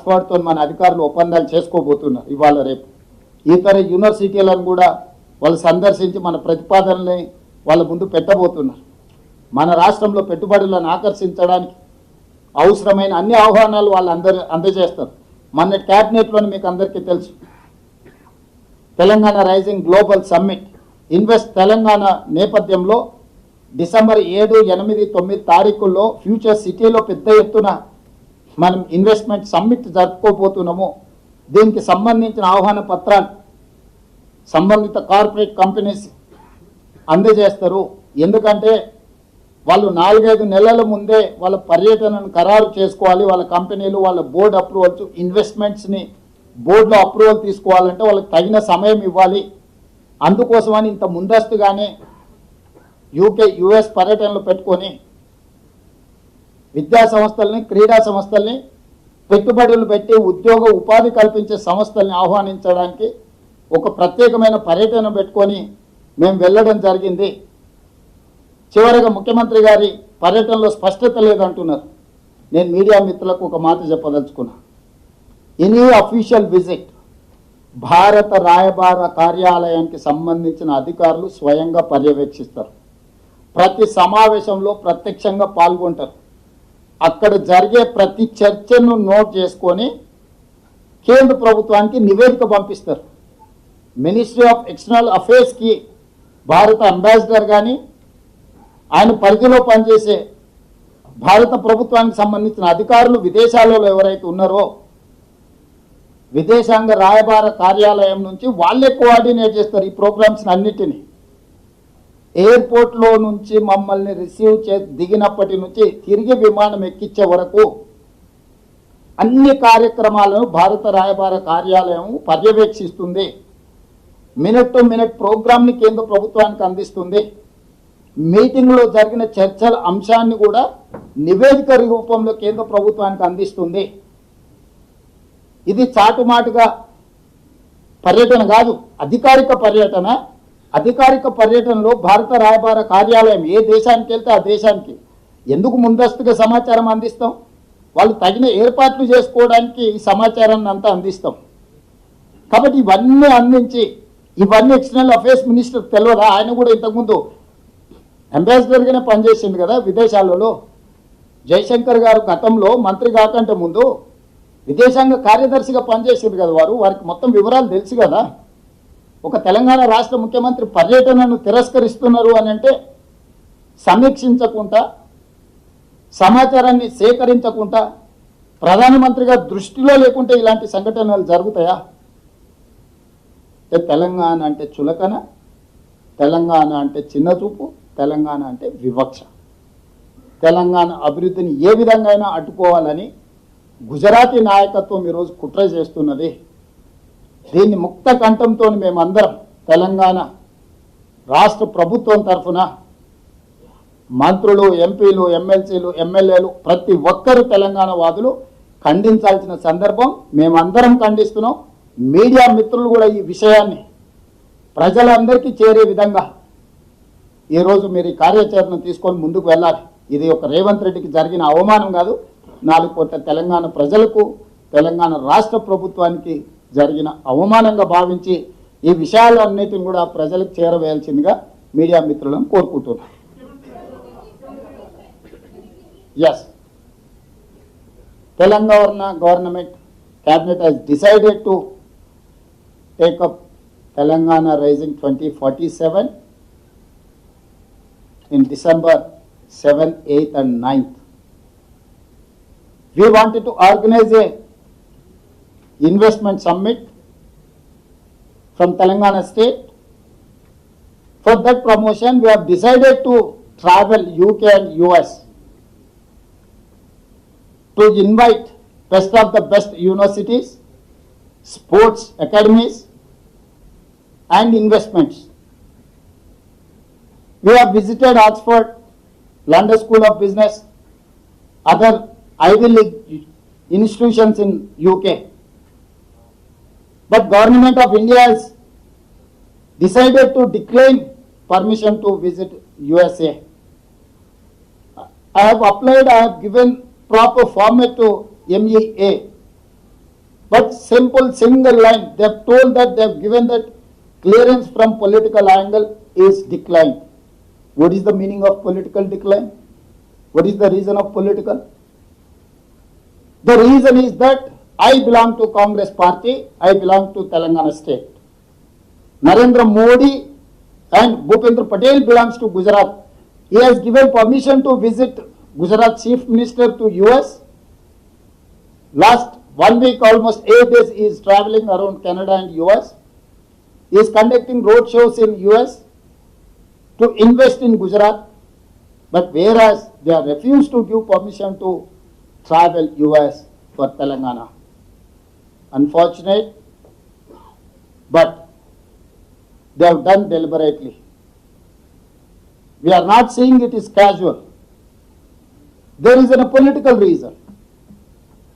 ఆక్స్ఫర్డ్తో మన అధికారులు ఒప్పందాలు చేసుకోబోతున్నారు ఇవాళ రేపు. ఇతర యూనివర్సిటీలను కూడా వాళ్ళు సందర్శించి మన ప్రతిపాదనల్ని వాళ్ళ ముందు పెట్టబోతున్నారు. మన రాష్ట్రంలో పెట్టుబడులను ఆకర్షించడానికి అవసరమైన అన్ని ఆహ్వానాలు వాళ్ళు అందజేస్తారు. మన క్యాబినెట్లోని మీకు అందరికీ తెలుసు, Telangana rising global summit invest Telangana నేపథ్యంలో డిసెంబర్ 7, 8, 9 తారీఖుల్లో ఫ్యూచర్ సిటీలో పెద్ద ఎత్తున మనం ఇన్వెస్ట్మెంట్ సమ్మిట్ జరుపుకోబోతున్నాము. దీనికి సంబంధించిన ఆహ్వాన పత్రాలు సంబంధిత కార్పొరేట్ కంపెనీస్ అందజేస్తారు. ఎందుకంటే వాళ్ళు 4-5 నెలల ముందే వాళ్ళ పర్యటనను ఖరారు చేసుకోవాలి. వాళ్ళ కంపెనీలు వాళ్ళ బోర్డు అప్రూవల్స్, ఇన్వెస్ట్మెంట్స్ని బోర్డులో అప్రూవల్ తీసుకోవాలంటే వాళ్ళకి తగిన సమయం ఇవ్వాలి. అందుకోసమని ఇంత ముందస్తుగానే యుఎస్ పర్యటనలు పెట్టుకొని విద్యా సంస్థల్ని, క్రీడా సంస్థల్ని, పెట్టుబడులు పెట్టి ఉద్యోగ ఉపాధి కల్పించే సంస్థల్ని ఆహ్వానించడానికి ఒక ప్రత్యేకమైన పర్యటన పెట్టుకొని మేము వెళ్ళడం జరిగింది. చివరిగా ముఖ్యమంత్రి గారి పర్యటనలో స్పష్టత లేదంటున్నారు. నేను మీడియా మిత్రులకు ఒక మాట చెప్పదలుచుకున్నా. ఎనీ అఫీషియల్ విజిట్ భారత రాయబార కార్యాలయానికి సంబంధించిన అధికారులు స్వయంగా పర్యవేక్షిస్తారు. ప్రతి సమావేశంలో ప్రత్యక్షంగా పాల్గొంటారు. అక్కడ జరిగే ప్రతి చర్చను నోట్ చేసుకొని కేంద్ర ప్రభుత్వానికి నివేదిక పంపిస్తారు. మినిస్ట్రీ ఆఫ్ ఎక్స్టర్నల్ అఫేర్స్కి భారత అంబాసిడర్ కానీ ఆయన పరిధిలో పనిచేసే భారత ప్రభుత్వానికి సంబంధించిన అధికారులు విదేశాలలో ఎవరైతే ఉన్నారో విదేశాంగ రాయబార కార్యాలయం నుంచి వాళ్ళే కోఆర్డినేట్ చేస్తారు ఈ ప్రోగ్రామ్స్ అన్నిటినీ. ఎయిర్పోర్ట్లో నుంచి మమ్మల్ని రిసీవ్ దిగినప్పటి నుంచి తిరిగి విమానం ఎక్కించే వరకు అన్ని కార్యక్రమాలను భారత రాయబార కార్యాలయం పర్యవేక్షిస్తుంది. మినిట్ టు మినిట్ ప్రోగ్రామ్ని కేంద్ర ప్రభుత్వానికి అందిస్తుంది. మీటింగ్లో జరిగిన చర్చల అంశాన్ని కూడా నివేదిక రూపంలో కేంద్ర ప్రభుత్వానికి అందిస్తుంది. ఇది చాటుమాటుగా పర్యటన కాదు, అధికారిక పర్యటన. అధికారిక పర్యటనలో భారత రాయబార కార్యాలయం ఏ దేశానికి వెళ్తే ఆ దేశానికి ఎందుకు ముందస్తుగా సమాచారం అందిస్తాం? వాళ్ళు తగిన ఏర్పాట్లు చేసుకోవడానికి ఈ సమాచారాన్ని అంతా అందిస్తాం. కాబట్టి ఇవన్నీ అందించి ఇవన్నీ ఎక్స్టర్నల్ అఫేర్స్ మినిస్టర్ తెలియదా? ఆయన కూడా ఇంతకుముందు అంబాసిడర్గానే పనిచేసింది కదా విదేశాలలో. జయశంకర్ గారు గతంలో మంత్రి కాకంటే ముందు విదేశాంగ కార్యదర్శిగా పనిచేసింది కదా. వారికి మొత్తం వివరాలు తెలుసు కదా. ఒక తెలంగాణ రాష్ట్ర ముఖ్యమంత్రి పర్యటనను తిరస్కరిస్తున్నారు అని అంటే సమీక్షించకుండా, సమాచారాన్ని సేకరించకుండా, ప్రధానమంత్రిగా దృష్టిలో లేకుంటే ఇలాంటి సంఘటనలు జరుగుతాయా? తెలంగాణ అంటే చులకన, తెలంగాణ అంటే చిన్నచూపు, తెలంగాణ అంటే వివక్ష. తెలంగాణ అభివృద్ధిని ఏ విధంగా అయినా అడ్డుకోవాలని గుజరాతీ నాయకత్వం ఈరోజు కుట్ర చేస్తున్నది. దీన్ని ముక్త కంఠంతో మేమందరం తెలంగాణ రాష్ట్ర ప్రభుత్వం తరఫున మంత్రులు, ఎంపీలు, ఎమ్మెల్సీలు, ఎమ్మెల్యేలు ప్రతి ఒక్కరు తెలంగాణ వాదులు ఖండించాల్సిన సందర్భం. మేమందరం ఖండిస్తున్నాం. మీడియా మిత్రులు కూడా ఈ విషయాన్ని ప్రజలందరికీ చేరే విధంగా ఈరోజు మీరు ఈ కార్యాచరణ తీసుకొని ముందుకు వెళ్ళాలి. ఇది ఒక రేవంత్ రెడ్డికి జరిగిన అవమానం కాదు, 4 కోట్ల తెలంగాణ ప్రజలకు, తెలంగాణ రాష్ట్ర ప్రభుత్వానికి జరిగిన అవమానంగా భావించి ఈ విషయాలన్నిటిని కూడా ప్రజలకు చేరవేయాల్సిందిగా మీడియా మిత్రులను కోరుకుంటున్నాను. Yes, Telangana government cabinet has decided to take up Telangana Rising 2047 in December 7th, 8th and 9th. We wanted to organize a investment summit from Telangana state. For that promotion, we have decided to travel UK and US to invite best of the best universities, sports academies and investments. We have visited Oxford, London School of Business, other Ivy League institutions in UK. But Government of India has decided to decline permission to visit USA. I have applied, I have given proper format to MEA But simple single line, they have told that they have given that clearance from political angle is declined. What is the meaning of political decline? What is the reason of political? The reason is that I belong to Congress party, I belong to Telangana state. Narendra Modi and Bhupendra Patel belongs to Gujarat. He has given permission to visit Gujarat Chief Minister to US. Last 1 week, almost 8 days, he is traveling around Canada and US. He is conducting road shows in US to invest in Gujarat. But whereas they have refused to give permission to travel US for Telangana. Unfortunate, but they have done deliberately. We are not saying it is casual. There is a political reason.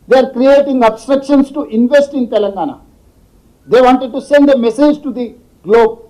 They are creating obstructions to invest in Telangana. They wanted to send a message to the globe